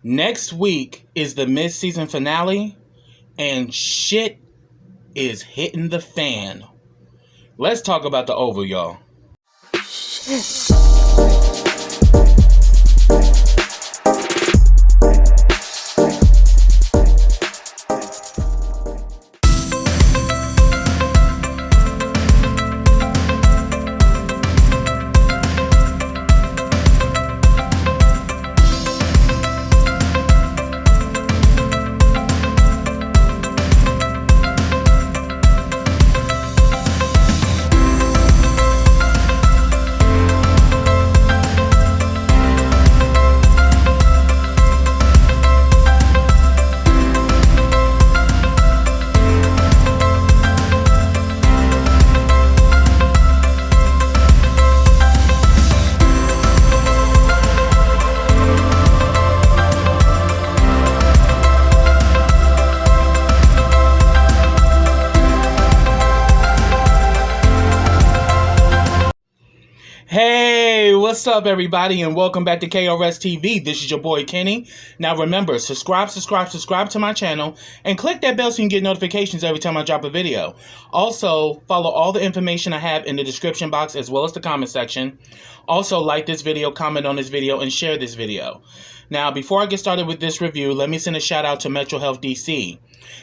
Next week is the mid-season finale, and shit is hitting the fan. Let's talk about the Oval, y'all. Hey, what's up, everybody, and welcome back to KRSTV. This is your boy Kenny. Now remember, subscribe to my channel and click that bell so you can get notifications every time I drop a video. Also, follow all the information I have in the description box as well as the comment section. Also, like this video, comment on this video, and share this video. Now, before I get started with this review, let me send a shout out to Metro Health DC.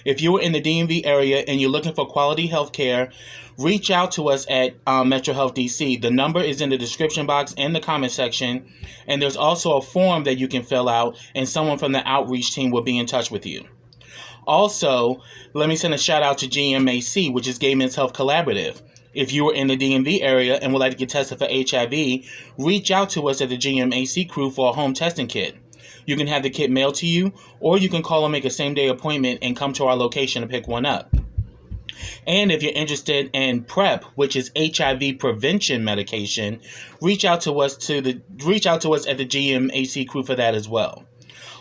If you are in the DMV area and you're looking for quality health care, reach out to us at Metro Health DC. The number is in the description box and the comment section. And there's also a form that you can fill out, and someone from the outreach team will be in touch with you. Also, let me send a shout out to GMHC, which is Gay Men's Health Collaborative. If you are in the DMV area and would like to get tested for HIV, reach out to us at the GMHC crew for a home testing kit. You can have the kit mailed to you, or you can call and make a same-day appointment and come to our location to pick one up. And if you're interested in PrEP, which is HIV prevention medication, reach out to us at the GMHC crew for that as well.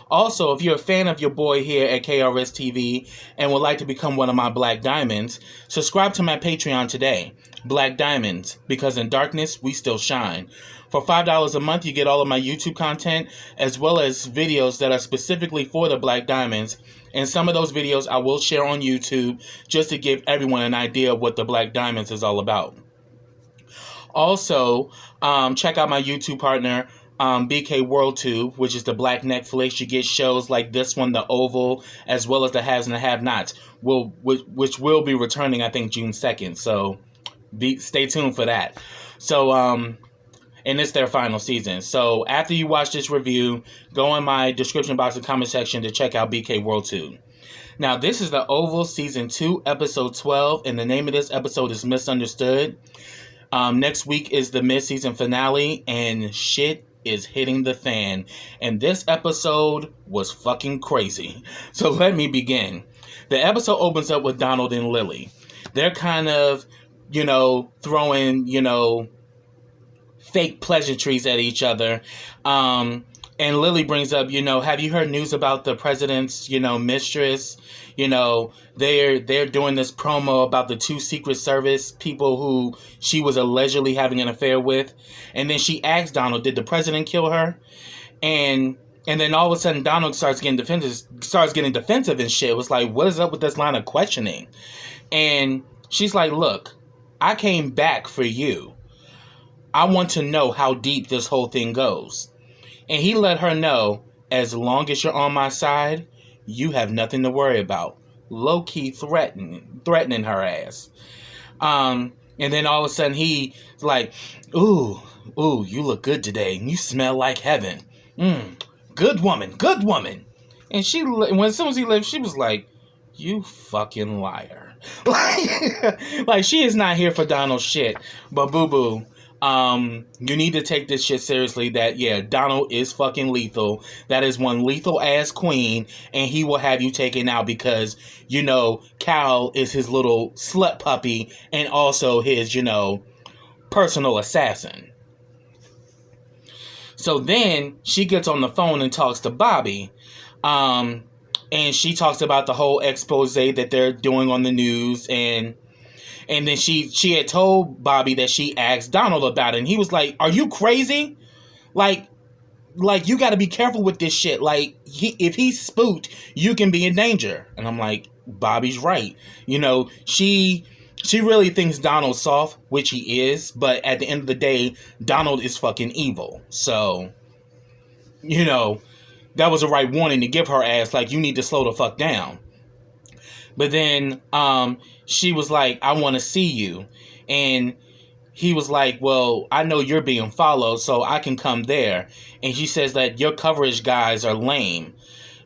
Also, if you're a fan of your boy here at KRSTV and would like to become one of my Black Diamonds, subscribe to my Patreon today. Black Diamonds, because in darkness, we still shine. For $5 a month, you get all of my YouTube content, as well as videos that are specifically for the Black Diamonds. And some of those videos I will share on YouTube, just to give everyone an idea of what the Black Diamonds is all about. Also, check out my YouTube partner, BK World Tube, which is the Black Netflix. You get shows like this one, The Oval, as well as the Haves and the Have-Nots, which will be returning, I think, June 2nd. So stay tuned for that. So, and it's their final season. So after you watch this review, go in my description box and comment section to check out BK World Tube. Now, this is The Oval Season 2, Episode 12, and the name of this episode is Misunderstood. Next week is the mid-season finale, and shit is hitting the fan. And this episode was fucking crazy. So let me begin. The episode opens up with Donald and Lily. They're kind of, throwing, fake pleasantries at each other. And Lily brings up, have you heard news about the president's, mistress? They're doing this promo about the 2 Secret Service people who she was allegedly having an affair with. And then she asks Donald, did the president kill her? And then all of a sudden Donald starts getting defensive and shit. It was like, what is up with this line of questioning? And she's like, look, I came back for you. I want to know how deep this whole thing goes. And he let her know, as long as you're on my side, you have nothing to worry about. Low-key threatening her ass. And then all of a sudden he's like, ooh, you look good today. You smell like heaven. Good woman. And as soon as he left, she was like, you fucking liar. Like she is not here for Donald's shit. But boo-boo. You need to take this shit seriously that, Donald is fucking lethal. That is one lethal ass queen, and he will have you taken out because, Cal is his little slut puppy and also his, personal assassin. So then she gets on the phone and talks to Bobby. And she talks about the whole expose that they're doing on the news, and then she had told Bobby that she asked Donald about it, and he was like, are you crazy? Like, like, you got to be careful with this shit. Like, if he's spooked, you can be in danger. And I'm like, Bobby's right. You know, she really thinks Donald's soft, which he is. But at the end of the day, Donald is fucking evil. So, you know, that was the right warning to give her ass. Like, you need to slow the fuck down. But then she was like, I want to see you. And he was like, well, I know you're being followed, so I can come there. And she says that your coverage guys are lame.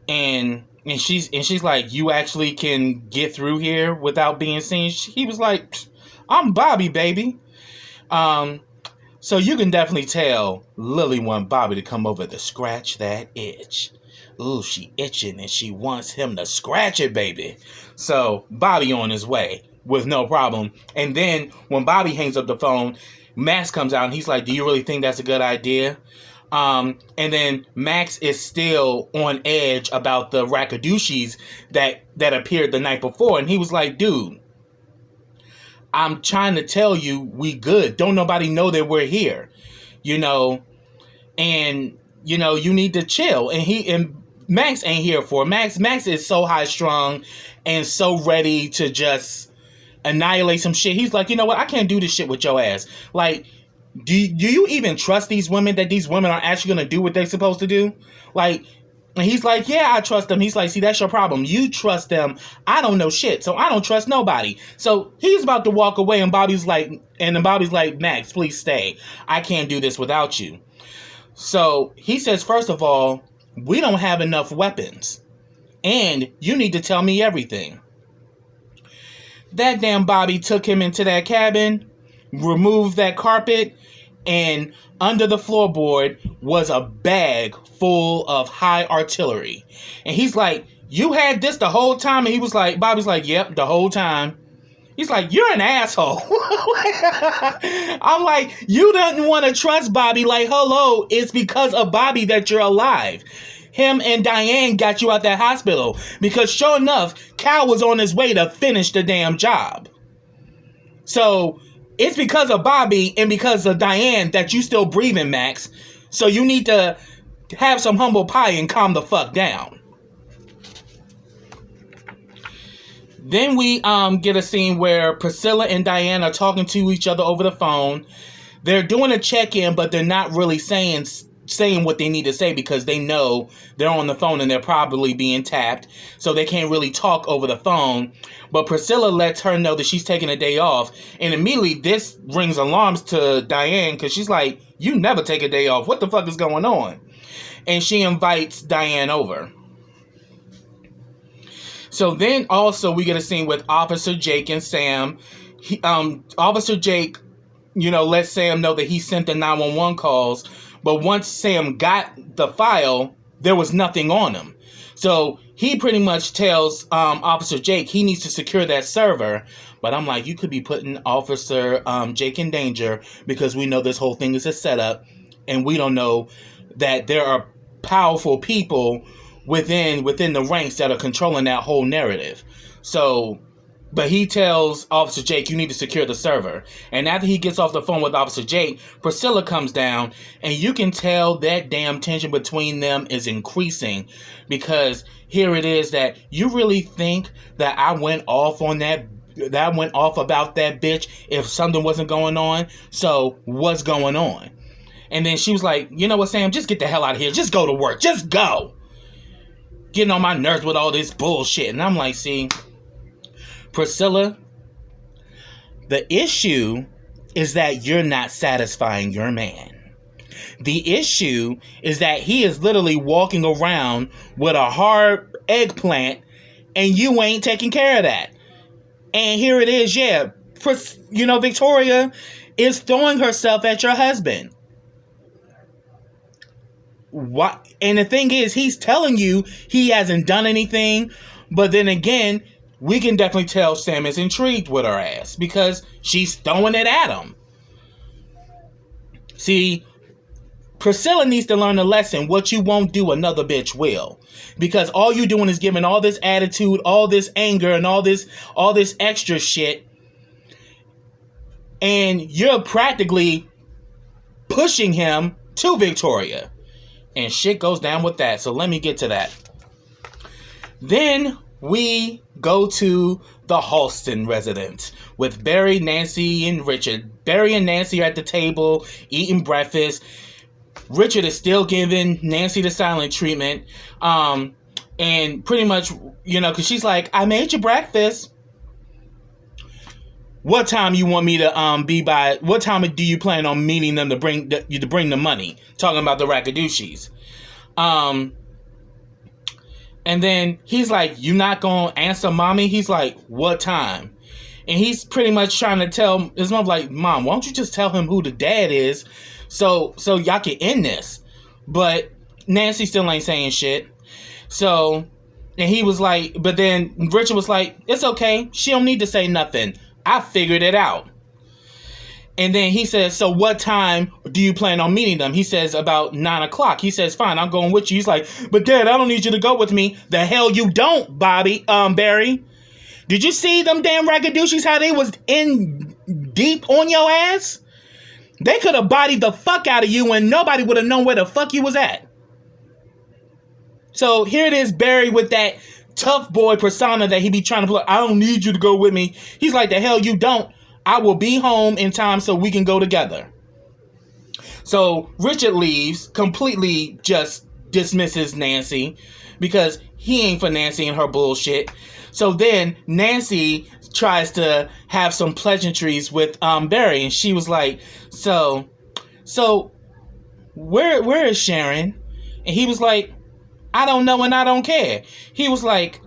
And she's like, you actually can get through here without being seen? He was like, I'm Bobby, baby. So you can definitely tell Lily want Bobby to come over to scratch that itch. Ooh, she itching and she wants him to scratch it, baby. So Bobby on his way with no problem. And then when Bobby hangs up the phone, Max comes out and he's like, do you really think that's a good idea? And then Max is still on edge about the Rakadushis that appeared the night before. And he was like, dude, I'm trying to tell you we good. Don't nobody know that we're here. You know, and, you know, you need to chill. And Max ain't here for it. Max is so high strung and so ready to just annihilate some shit. He's like, you know what? I can't do this shit with your ass. Like, do you even trust these women, that these women are actually going to do what they're supposed to do? Like, and he's like, yeah, I trust them. He's like, see, that's your problem. You trust them. I don't know shit, so I don't trust nobody. So he's about to walk away, and Bobby's like, Max, please stay. I can't do this without you. So he says, first of all, we don't have enough weapons, and you need to tell me everything. That damn Bobby took him into that cabin, removed that carpet, and under the floorboard was a bag full of high artillery. And he's like, you had this the whole time? And he was like, Bobby's like, yep, the whole time. He's like, you're an asshole. I'm like, you didn't want to trust Bobby. Like, hello, it's because of Bobby that you're alive. Him and Diane got you out that hospital because sure enough, Cal was on his way to finish the damn job. So it's because of Bobby and because of Diane that you still breathing, Max. So you need to have some humble pie and calm the fuck down. Then we get a scene where Priscilla and Diane are talking to each other over the phone. They're doing a check-in, but they're not really saying what they need to say because they know they're on the phone and they're probably being tapped, so they can't really talk over the phone. But Priscilla lets her know that she's taking a day off, and immediately this rings alarms to Diane because she's like, you never take a day off. What the fuck is going on? And she invites Diane over. So then also we get a scene with Officer Jake and Sam. Officer Jake, you know, lets Sam know that he sent the 911 calls. But once Sam got the file, there was nothing on him. So he pretty much tells Officer Jake he needs to secure that server. But I'm like, you could be putting Officer Jake in danger because we know this whole thing is a setup. And we don't know that there are powerful people within the ranks that are controlling that whole narrative. So, but he tells Officer Jake, you need to secure the server. And after he gets off the phone with Officer Jake, Priscilla comes down, and you can tell that damn tension between them is increasing. Because here it is that you really think that I went off about that bitch if something wasn't going on? So, what's going on? And then she was like, you know what, Sam, just get the hell out of here. Just go to work. Just go. Getting on my nerves with all this bullshit. And I'm like, see, Priscilla, the issue is that you're not satisfying your man. The issue is that he is literally walking around with a hard eggplant and you ain't taking care of that. And here it is, yeah. You know, Victoria is throwing herself at your husband. What? And the thing is, he's telling you he hasn't done anything, but then again, we can definitely tell Sam is intrigued with her ass because she's throwing it at him. See, Priscilla needs to learn a lesson. What you won't do, another bitch will. Because all you're doing is giving all this attitude, all this anger, and all this extra shit. And you're practically pushing him to Victoria. And shit goes down with that. So let me get to that. Then we go to the Halston residence with Barry, Nancy, and Richard. Barry and Nancy are at the table eating breakfast. Richard is still giving Nancy the silent treatment. And pretty much, because she's like, I made you breakfast. What time you want me to be by? What time do you plan on meeting them to bring the money? Talking about the Rakadushis. And then he's like, you not gonna answer mommy? He's like, what time? And he's pretty much trying to tell his mom, like, Mom, why don't you just tell him who the dad is so y'all can end this? But Nancy still ain't saying shit. So, and he was like, but then Richard was like, it's okay. She don't need to say nothing. I figured it out. And then he says, so what time do you plan on meeting them? He says about 9 o'clock. He says, fine, I'm going with you. He's like, but Dad, I don't need you to go with me. The hell you don't, Barry. Did you see them damn Rakadushis, how they was in deep on your ass? They could have bodied the fuck out of you and nobody would have known where the fuck you was at. So here it is, Barry, with that tough boy persona that he be trying to play. I don't need you to go with me. He's like, the hell you don't. I will be home in time so we can go together. So Richard leaves, completely just dismisses Nancy because he ain't for Nancy and her bullshit. So then Nancy tries to have some pleasantries with Barry, and she was like, so where is Sharon? And he was like, I don't know and I don't care. He was like,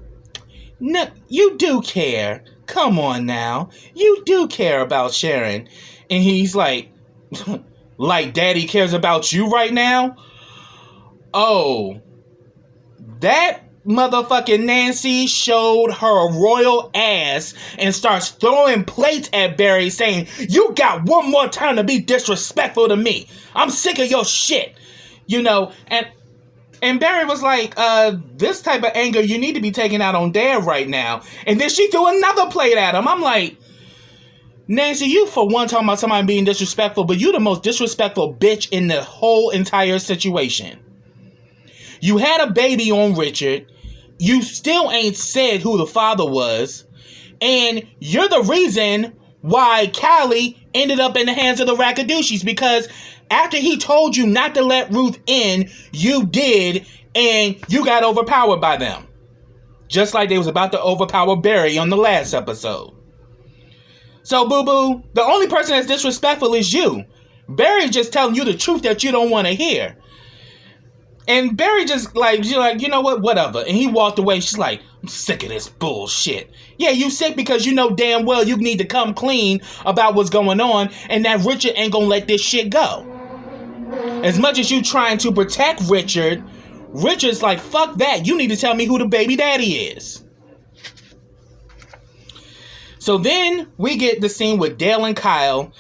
no, you do care. Come on now. You do care about Sharon. And he's like, like Daddy cares about you right now? Oh, that motherfucking Nancy showed her royal ass and starts throwing plates at Barry saying, you got one more time to be disrespectful to me. I'm sick of your shit. And Barry was like, this type of anger you need to be taking out on Dad right now. And then she threw another plate at him. I'm like, Nancy, you for one talking about somebody being disrespectful, but you the most disrespectful bitch in the whole entire situation. You had a baby on Richard. You still ain't said who the father was. And you're the reason why Callie ended up in the hands of the Rakadushis, because after he told you not to let Ruth in, you did, and you got overpowered by them. Just like they was about to overpower Barry on the last episode. So, boo-boo, the only person that's disrespectful is you. Barry's just telling you the truth that you don't want to hear. And Barry just you're like, you know what, whatever. And he walked away. She's like, I'm sick of this bullshit. Yeah, you sick because you know damn well you need to come clean about what's going on, and that Richard ain't gonna let this shit go. As much as you trying to protect Richard, Richard's like, fuck that. You need to tell me who the baby daddy is. So then we get the scene with Dale and Kyle.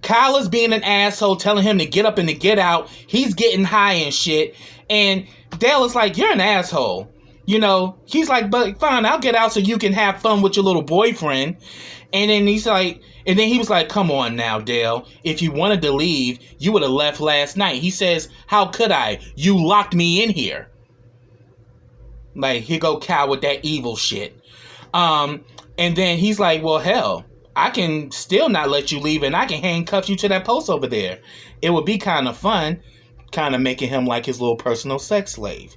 Kyle is being an asshole, telling him to get up and to get out. He's getting high and shit. And Dale is like, you're an asshole. He's like, but fine, I'll get out so you can have fun with your little boyfriend. And then he was like, come on now, Dale. If you wanted to leave, you would have left last night. He says, how could I? You locked me in here. Like, here go Kyle with that evil shit. And then he's like, well, hell, I can still not let you leave and I can handcuff you to that post over there. It would be kind of fun, kind of making him like his little personal sex slave.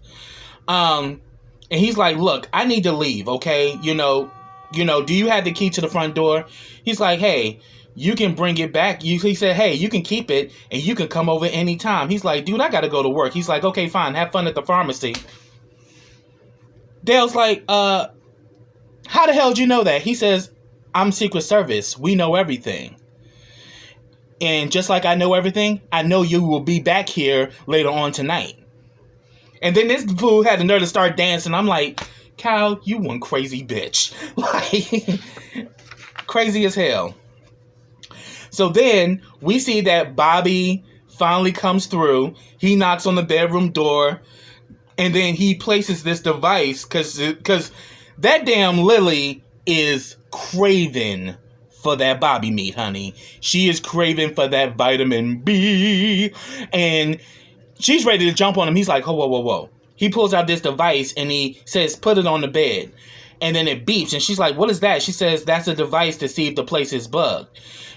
And he's like, look, I need to leave, okay? Do you have the key to the front door? He's like, hey, you can bring it back. He said, hey, you can keep it and you can come over anytime. He's like, dude, I got to go to work. He's like, okay, fine. Have fun at the pharmacy. Dale's like, how the hell did you know that? He says, I'm Secret Service. We know everything. And just like I know everything, I know you will be back here later on tonight. And then this fool had the nerve to start dancing. I'm like, Kyle, you one crazy bitch. Like, crazy as hell. So then we see that Bobby finally comes through. He knocks on the bedroom door. And then he places this device because that damn Lily is craving for that Bobby meat, honey. She is craving for that vitamin B. And she's ready to jump on him. He's like, whoa, whoa, whoa, whoa. He pulls out this device and he says, put it on the bed. And then it beeps. And she's like, what is that? She says, that's a device to see if the place is bugged.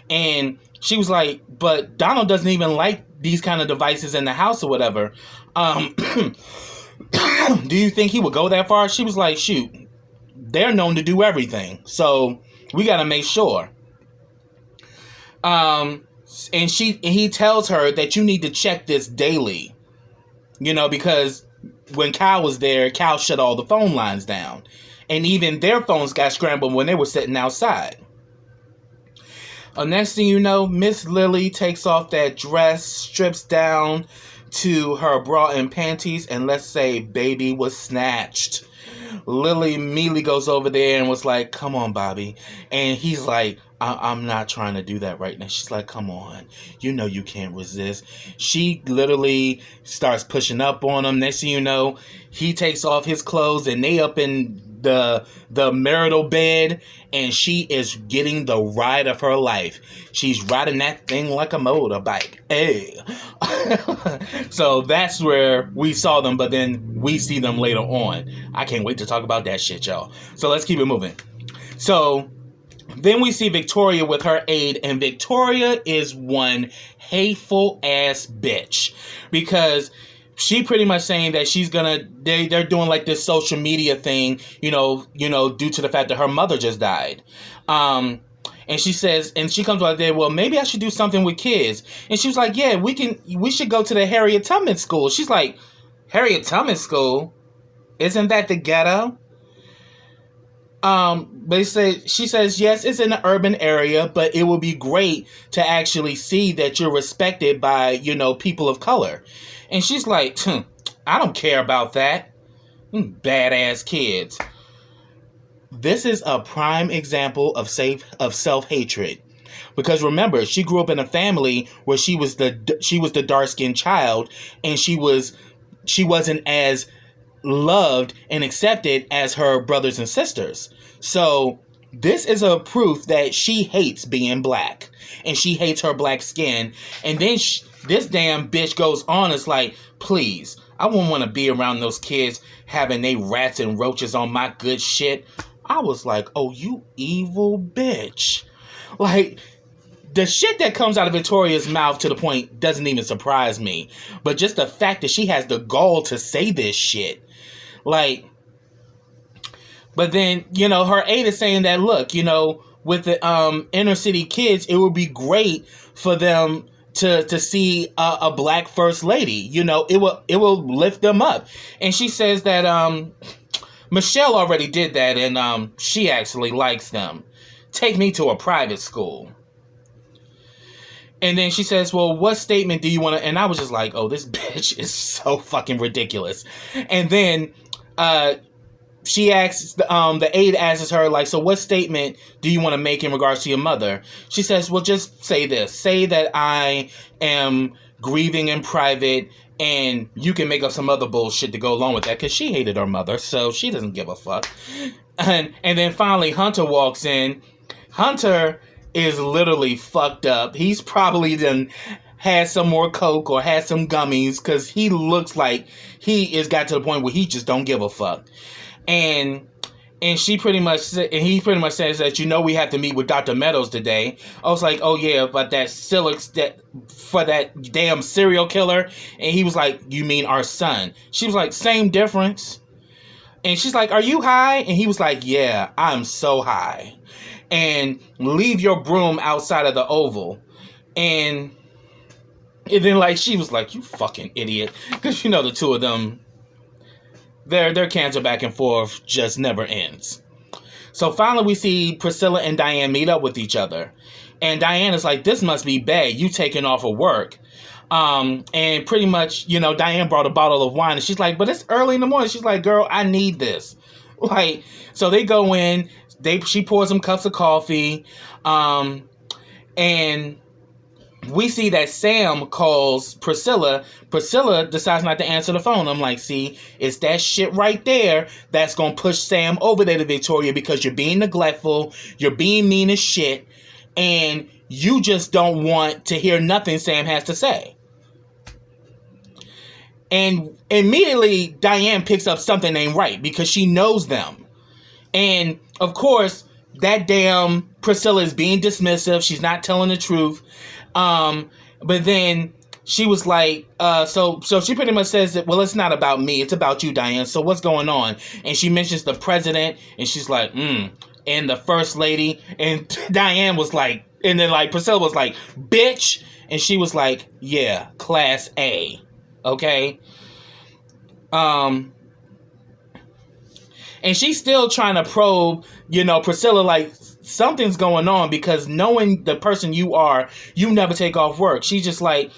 And she was like, but Donald doesn't even like these kind of devices in the house or whatever. Do you think he would go that far? She was like, shoot, they're known to do everything. So we got to make sure. And he tells her that you need to check this daily. You know, because when Kyle was there, Kyle shut all the phone lines down. And even their phones got scrambled when they were sitting outside. Next thing you know, Miss Lily takes off that dress, strips down to her bra and panties, and let's say baby was snatched. Lily immediately goes over there and was like, come on, Bobby. And he's like, I'm not trying to do that right now. She's like, come on. You know you can't resist. She literally starts pushing up on him. Next thing you know, he takes off his clothes and they up in the marital bed, and she is getting the ride of her life. She's riding that thing like a motorbike. Hey. So that's where we saw them, but then we see them later on. I can't wait to talk about that shit, y'all. So let's keep it moving. So then we see Victoria with her aide, and Victoria is one hateful ass bitch, because she pretty much saying that she's gonna, they're doing like this social media thing, you know, due to the fact that her mother just died. And she says, and she comes out there, well, maybe I should do something with kids. And she was like, yeah, we should go to the Harriet Tubman School. She's like, Harriet Tubman School? Isn't that the ghetto? But she says, yes, it's in an urban area, but it would be great to actually see that you're respected by, people of color. And she's like, I don't care about that. Badass kids. This is a prime example of self-hatred. Because remember, she grew up in a family where she was the dark-skinned child, and she wasn't as loved and accepted as her brothers and sisters. So this is a proof that she hates being black, and she hates her black skin. And then this damn bitch goes on, it's like, please, I wouldn't want to be around those kids having they rats and roaches on my good shit. I was like, oh, you evil bitch. Like, the shit that comes out of Victoria's mouth to the point doesn't even surprise me. But just the fact that she has the gall to say this shit. Like, but then, her aide is saying that, look, with the inner city kids, it would be great for them to see a black first lady. It will lift them up. And she says that Michelle already did that, and she actually likes them. Take me to a private school. And then she says, well, what statement do you want to... And I was just like, oh, this bitch is so fucking ridiculous. And then she asks, the aide asks her, like, so what statement do you want to make in regards to your mother? She says, well, just say this. Say that I am grieving in private, and you can make up some other bullshit to go along with that, because she hated her mother, so she doesn't give a fuck. And then finally, Hunter walks in. Hunter is literally fucked up. He's probably done had some more coke or had some gummies, because he looks like he is got to the point where he just don't give a fuck. And he pretty much says that, we have to meet with Dr. Meadows today. I was like, oh yeah, but for that damn serial killer. And he was like, you mean our son? She was like, same difference. And she's like, are you high? And he was like, yeah, I'm so high. And leave your broom outside of the Oval. And then, she was like, you fucking idiot. Because, the two of them, their cancer back and forth just never ends. So finally we see Priscilla and Diane meet up with each other. And Diane is like, this must be bad. You taking off of work. And pretty much, Diane brought a bottle of wine. And she's like, but it's early in the morning. She's like, girl, I need this. So they go in. She pours some cups of coffee, and we see that Sam calls Priscilla. Priscilla decides not to answer the phone. I'm like, see, it's that shit right there that's going to push Sam over there to Victoria, because you're being neglectful, you're being mean as shit, and you just don't want to hear nothing Sam has to say. And immediately Diane picks up something ain't right because she knows them. And of course, that damn Priscilla is being dismissive. She's not telling the truth. But then she was like, so she pretty much says that, well, it's not about me. It's about you, Diane. So what's going on? And she mentions the president, and she's like, and the first lady. And Diane was like, and then like Priscilla was like, bitch. And she was like, yeah, class A. Okay. And she's still trying to probe, Priscilla, like, something's going on because knowing the person you are, you never take off work. She's just like,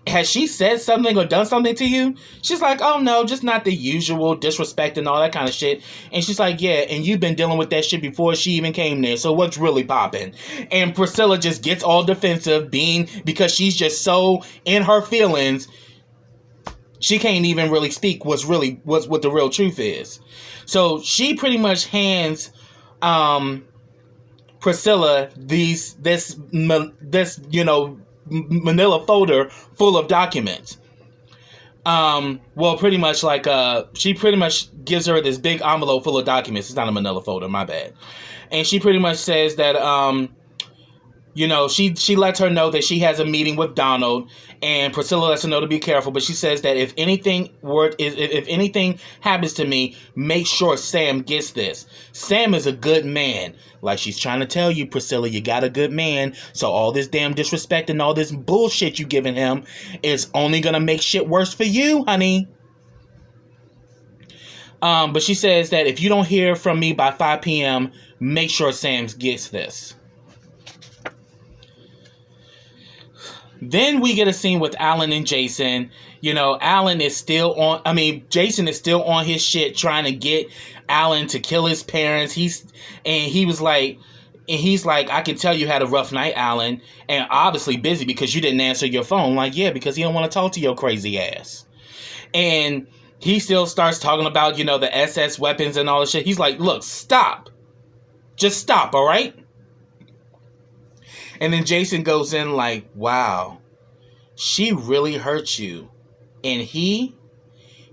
has she said something or done something to you? She's like, oh no, just not the usual disrespect and all that kind of shit. And she's like, yeah, and you've been dealing with that shit before she even came there. So what's really popping? And Priscilla just gets all defensive because she's just so in her feelings. She can't even really speak what the real truth is. So she pretty much hands Priscilla this manila folder full of documents. Well, pretty much like she pretty much gives her this big envelope full of documents. It's not a manila folder, my bad. And she pretty much says that she lets her know that she has a meeting with Donald, and Priscilla lets her know to be careful. But she says that if anything happens to me, make sure Sam gets this. Sam is a good man. Like she's trying to tell you, Priscilla, you got a good man. So all this damn disrespect and all this bullshit you giving him is only gonna make shit worse for you, honey. But she says that if you don't hear from me by 5 p.m., make sure Sam gets this. Then we get a scene with Alan and Jason. Jason is still on his shit trying to get Alan to kill his parents. He's like, I can tell you had a rough night, Alan, and obviously busy because you didn't answer your phone. Like, yeah, because he don't want to talk to your crazy ass. And he still starts talking about, the SS weapons and all this shit. He's like, look, stop. Just stop, all right? And then Jason goes in like, wow, she really hurt you. And he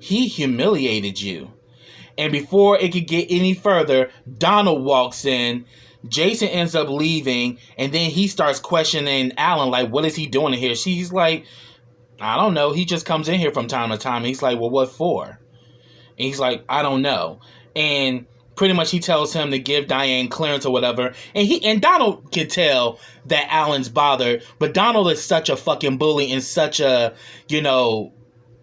humiliated you. And before it could get any further, Donald walks in. Jason ends up leaving. And then he starts questioning Alan, like, what is he doing in here? She's like, I don't know. He just comes in here from time to time. And he's like, well, what for? And he's like, I don't know. And pretty much he tells him to give Diane clearance or whatever. And Donald can tell that Alan's bothered. But Donald is such a fucking bully and such a,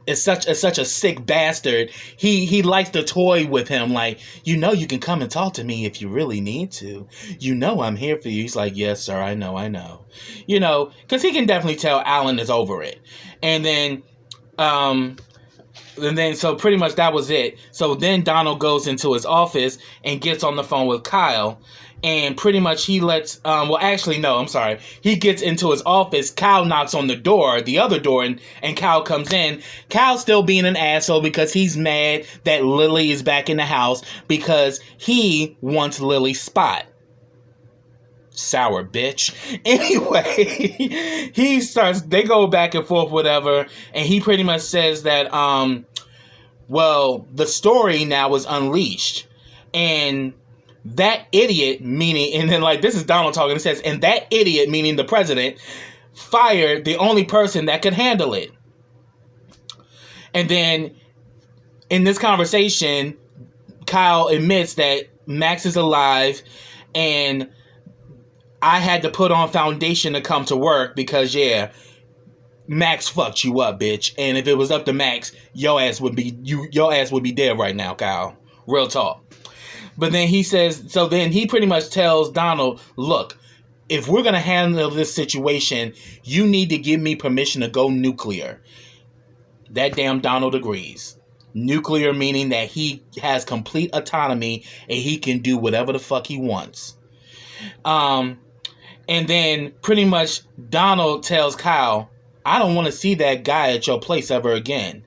is such a sick bastard. He likes to toy with him. Like, you can come and talk to me if you really need to. I'm here for you. He's like, yes, sir, I know. Because he can definitely tell Alan is over it. And then so pretty much that was it. So then Donald goes into his office and gets on the phone with Kyle. And pretty much he lets, he gets into his office. Kyle knocks on the other door, and Kyle comes in. Kyle's still being an asshole because he's mad that Lily is back in the house because he wants Lily's spot. Sour bitch. Anyway, they go back and forth, whatever, and he pretty much says that, the story now is unleashed. And that idiot, meaning, and then like, this is Donald talking, it says, and that idiot, meaning the president, fired the only person that could handle it. And then, in this conversation, Kyle admits that Max is alive, and I had to put on foundation to come to work because, yeah, Max fucked you up, bitch. And if it was up to Max, your ass would be dead right now, Kyle. Real talk. But then he pretty much tells Donald, look, if we're going to handle this situation, you need to give me permission to go nuclear. That damn Donald agrees. Nuclear meaning that he has complete autonomy and he can do whatever the fuck he wants. And then pretty much Donald tells Kyle, I don't want to see that guy at your place ever again.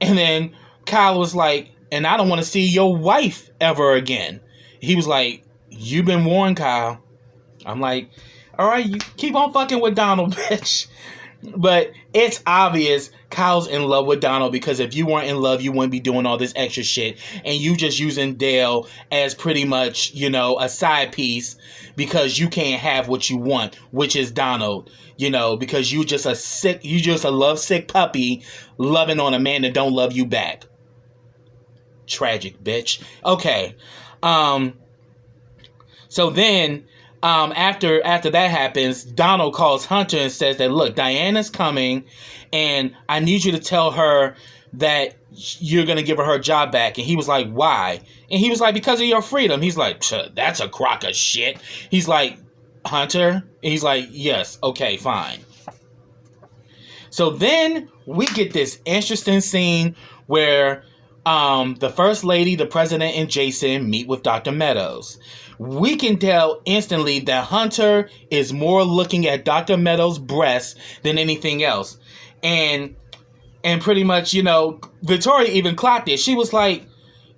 And then Kyle was like, and I don't want to see your wife ever again. He was like, you've been warned, Kyle. I'm like, all right, you keep on fucking with Donald, bitch. But it's obvious Kyle's in love with Donald, because if you weren't in love, you wouldn't be doing all this extra shit. And you just using Dale as pretty much, a side piece because you can't have what you want, which is Donald, because you just a lovesick puppy loving on a man that don't love you back. Tragic, bitch. Okay. So then, after that happens, Donald calls Hunter and says that, look, Diana's coming, and I need you to tell her that you're going to give her job back. And he was like, why? And he was like, because of your freedom. He's like, that's a crock of shit. He's like, Hunter? And he's like, yes, okay, fine. So then we get this interesting scene where the First Lady, the President, and Jason meet with Dr. Meadows. We can tell instantly that Hunter is more looking at Dr. Meadows' breasts than anything else. And pretty much, Victoria even clocked it. She was like,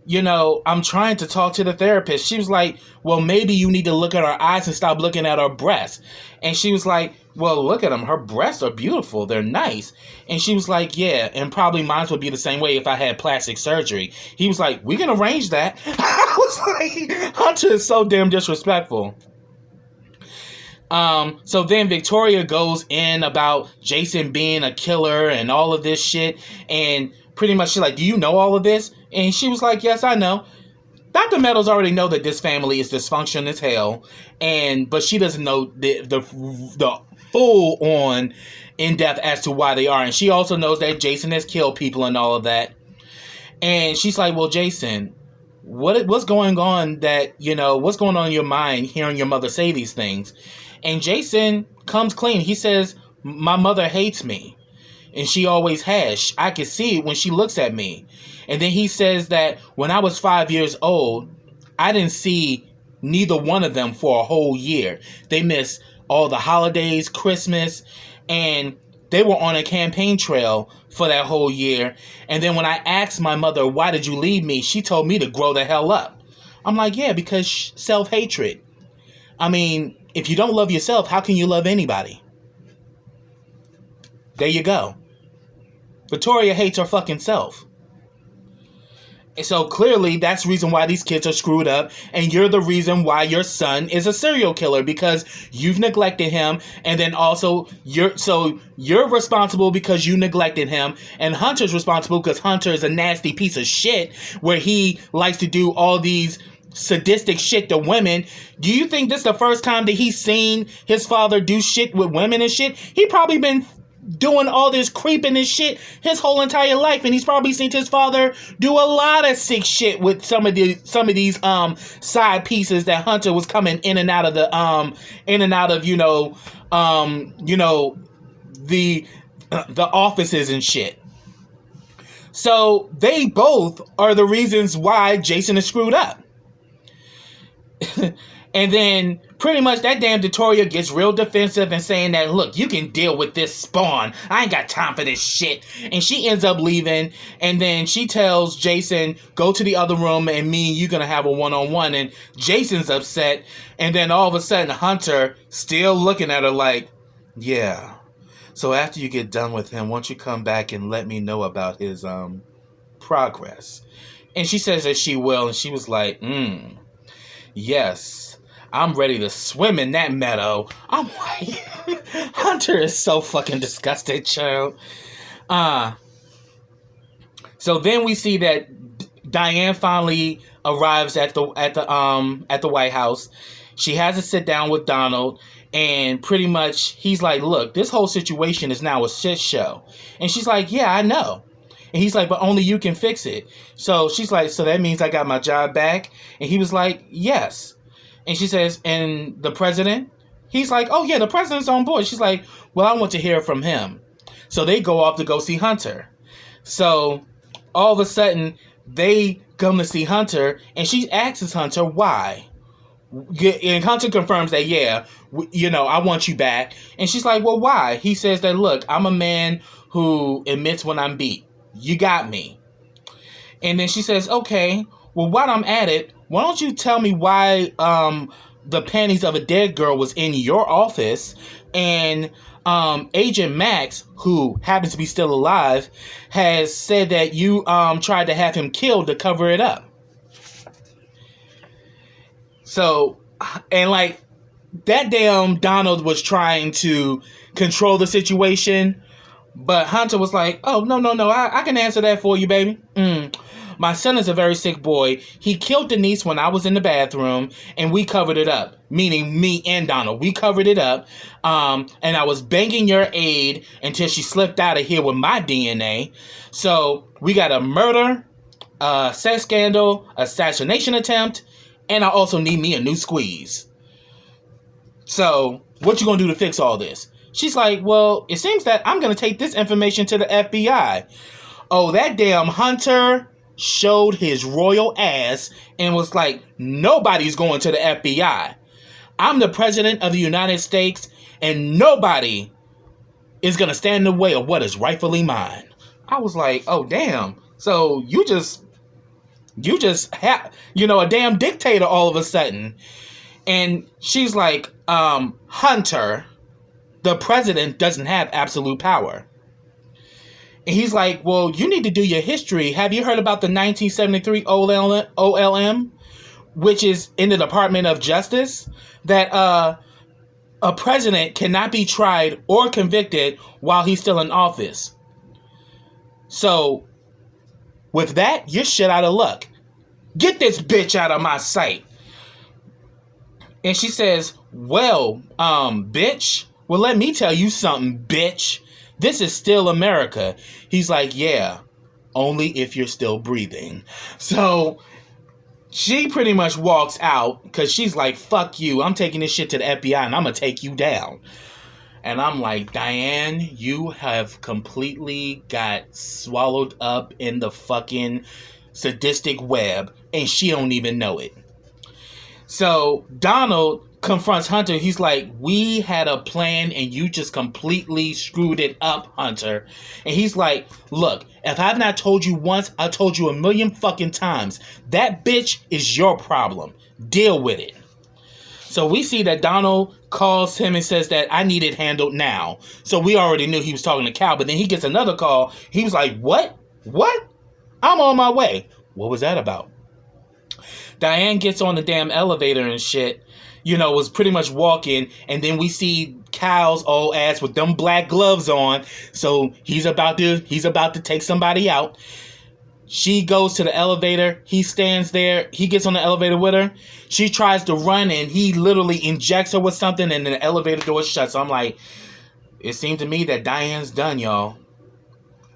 I'm trying to talk to the therapist. She was like, well, maybe you need to look at her eyes and stop looking at her breasts. And she was like, well, look at them. Her breasts are beautiful. They're nice. And she was like, yeah, and probably mine would be the same way if I had plastic surgery. He was like, we can arrange that. I was like, Hunter is so damn disrespectful. So then Victoria goes in about Jason being a killer and all of this shit. And pretty much she's like, do you know all of this? And she was like, yes, I know. Dr. Meadows already know that this family is dysfunctional as hell. But she doesn't know the full on in depth as to why they are. And she also knows that Jason has killed people and all of that. And she's like, well, Jason, what's going on what's going on in your mind hearing your mother say these things? And Jason comes clean. He says, my mother hates me. And she always has. I can see it when she looks at me. And then he says that when I was 5 years old, I didn't see neither one of them for a whole year. They missed all the holidays, Christmas, and they were on a campaign trail for that whole year. And then when I asked my mother, why did you leave me? She told me to grow the hell up. I'm like, yeah, because self-hatred. I mean, if you don't love yourself, how can you love anybody? There you go. Victoria hates her fucking self. And so clearly that's the reason why these kids are screwed up, and you're the reason why your son is a serial killer, because you've neglected him, and then also you're responsible because you neglected him, and Hunter's responsible because Hunter is a nasty piece of shit where he likes to do all these sadistic shit to women. Do you think this is the first time that he's seen his father do shit with women and shit? He probably been doing all this creeping and shit his whole entire life, and he's probably seen his father do a lot of sick shit with some of these side pieces that Hunter was coming in and out of the the offices and shit. So they both are the reasons why Jason is screwed up. And then pretty much that damn Victoria gets real defensive and saying that, look, you can deal with this spawn. I ain't got time for this shit. And she ends up leaving. And then she tells Jason, go to the other room and me and you gonna have a one-on-one. And Jason's upset. And then all of a sudden Hunter still looking at her like, yeah. So after you get done with him, won't you come back and let me know about his progress? And she says that she will. And she was like, yes. I'm ready to swim in that meadow. I'm like, Hunter is so fucking disgusted, child. So then we see that Diane finally arrives at the White House. She has to sit down with Donald, and pretty much he's like, look, this whole situation is now a shit show. And she's like, yeah, I know. And he's like, but only you can fix it. So she's like, so that means I got my job back? And he was like, yes. And she says, and the president? He's like, oh yeah, the president's on board. She's like, well, I want to hear from him. So they go off to go see Hunter. So all of a sudden, they come to see Hunter, and she asks Hunter why. And Hunter confirms that, yeah, I want you back. And she's like, well, why? He says that, look, I'm a man who admits when I'm beat. You got me. And then she says, okay, well, while I'm at it, why don't you tell me why the panties of a dead girl was in your office, and Agent Max, who happens to be still alive, has said that you tried to have him killed to cover it up. So, and like, that damn Donald was trying to control the situation, but Hunter was like, oh, no, I can answer that for you, baby. My son is a very sick boy. He killed Denise when I was in the bathroom, and we covered it up. Meaning me and Donald. We covered it up, and I was banging your aide until she slipped out of here with my DNA. So, we got a murder, sex scandal, assassination attempt, and I also need me a new squeeze. So, what you gonna do to fix all this? She's like, well, it seems that I'm gonna take this information to the FBI. Oh, that damn Hunter showed his royal ass and was like, nobody's going to the FBI. I'm the president of the United States, and nobody is gonna stand in the way of what is rightfully mine. I was like, oh, damn. So, you just have, a damn dictator all of a sudden. And she's like, Hunter, the president doesn't have absolute power. And he's like, well, you need to do your history. Have you heard about the 1973 OLM, which is in the Department of Justice, that a president cannot be tried or convicted while he's still in office? So, with that, you're shit out of luck. Get this bitch out of my sight. And she says, well, bitch, well, let me tell you something, bitch. This is still America. He's like, yeah, only if you're still breathing. So she pretty much walks out because she's like, fuck you. I'm taking this shit to the FBI and I'm going to take you down. And I'm like, Diane, you have completely got swallowed up in the fucking sadistic web and she don't even know it. So Donald confronts Hunter. He's like, we had a plan and you just completely screwed it up, Hunter. And he's like, look, if I've not told you once, I told you a million fucking times. That bitch is your problem. Deal with it. So we see that Donald calls him and says that I need it handled now. So we already knew he was talking to Cal, but then he gets another call. He was like, what? What? I'm on my way. What was that about? Diane gets on the damn elevator and shit, was pretty much walking, and then we see Cal's old ass with them black gloves on, so he's about to take somebody out. She goes to the elevator, he stands there, he gets on the elevator with her, she tries to run, and he literally injects her with something, and the elevator door shuts. So I'm like, it seemed to me that Diane's done, y'all.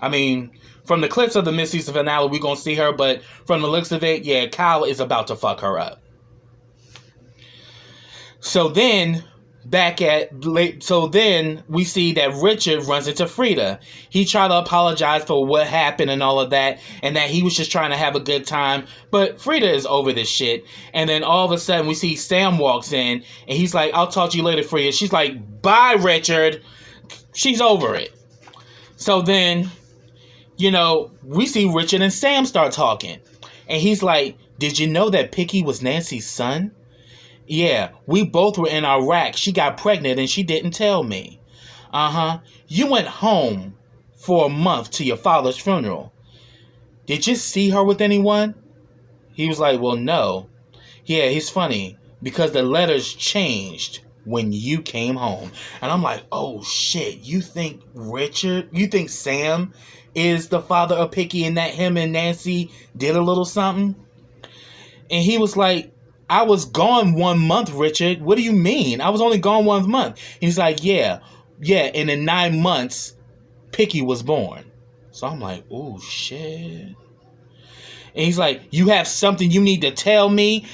I mean, from the clips of the mid-season finale, we're going to see her, but from the looks of it, yeah, Kyle is about to fuck her up. So then we see that Richard runs into Frida. He tried to apologize for what happened and all of that, and that he was just trying to have a good time, but Frida is over this shit. And then all of a sudden, we see Sam walks in, and he's like, I'll talk to you later, Frida. She's like, bye, Richard. She's over it. So then, we see Richard and Sam start talking. And he's like, did you know that Picky was Nancy's son? Yeah, we both were in Iraq. She got pregnant and she didn't tell me. You went home for a month to your father's funeral. Did you see her with anyone? He was like, well, no. Yeah, he's funny because the letters changed when you came home. And I'm like, oh shit, you think Sam is the father of Picky and that him and Nancy did a little something? And he was like, I was gone 1 month, Richard. What do you mean? I was only gone 1 month. He's like, yeah. And in 9 months, Picky was born. So I'm like, oh shit. And he's like, you have something you need to tell me?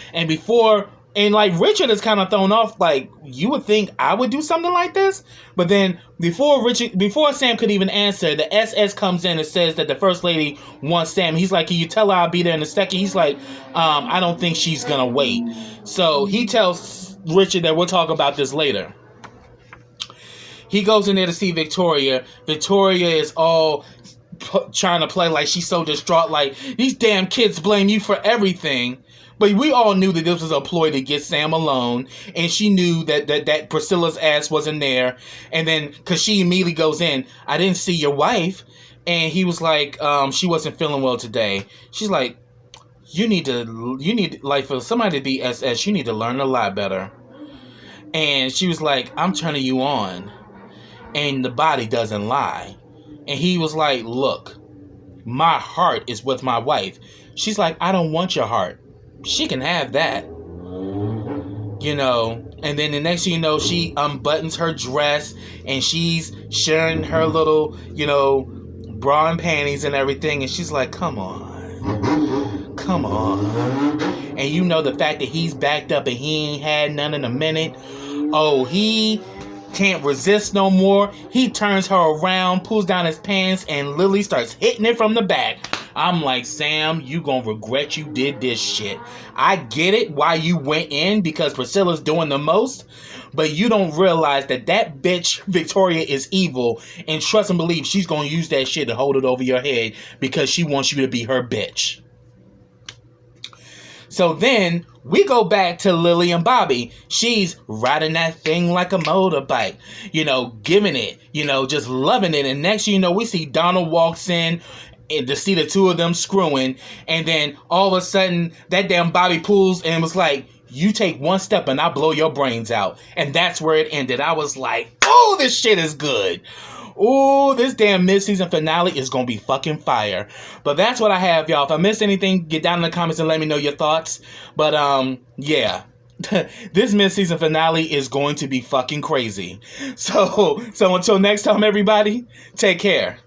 And like Richard is kind of thrown off, like, you would think I would do something like this? But then before Sam could even answer, the SS comes in and says that the First Lady wants Sam. He's like, can you tell her I'll be there in a second? He's like, I don't think she's gonna wait. So he tells Richard that we'll talk about this later. He goes in there to see Victoria. Victoria is all trying to play like she's so distraught, like, these damn kids blame you for everything. But we all knew that this was a ploy to get Sam alone, and she knew that Priscilla's ass wasn't there. And then, because she immediately goes in, I didn't see your wife. And he was like, she wasn't feeling well today. She's like, you need, like, for somebody to be SS, you need to learn a lot better. And she was like, I'm turning you on, and the body doesn't lie. And he was like, look, my heart is with my wife. She's like, I don't want your heart. She can have that. You know, and then the next thing you know, she unbuttons her dress and she's sharing her little, you know, bra and panties and everything. And she's like, come on. Come on. And you know, the fact that he's backed up and he ain't had none in a minute. Oh, he can't resist no more. He turns her around, pulls down his pants, and Lily starts hitting it from the back. I'm like, Sam, you gonna regret you did this shit. I get it why you went in, because Priscilla's doing the most, but you don't realize that bitch Victoria is evil, and trust and believe she's gonna use that shit to hold it over your head because she wants you to be her bitch. So then we go back to Lily and Bobby. She's riding that thing like a motorbike, you know, giving it, you know, just loving it. And next thing you know, we see Donald walks in and to see the two of them screwing. And then all of a sudden, that damn Bobby pulls and was like, you take one step and I'll blow your brains out. And that's where it ended. I was like, oh, this shit is good. Oh, this damn mid-season finale is going to be fucking fire. But that's what I have, y'all. If I missed anything, get down in the comments and let me know your thoughts. But, yeah. This mid-season finale is going to be fucking crazy. So until next time, everybody, take care.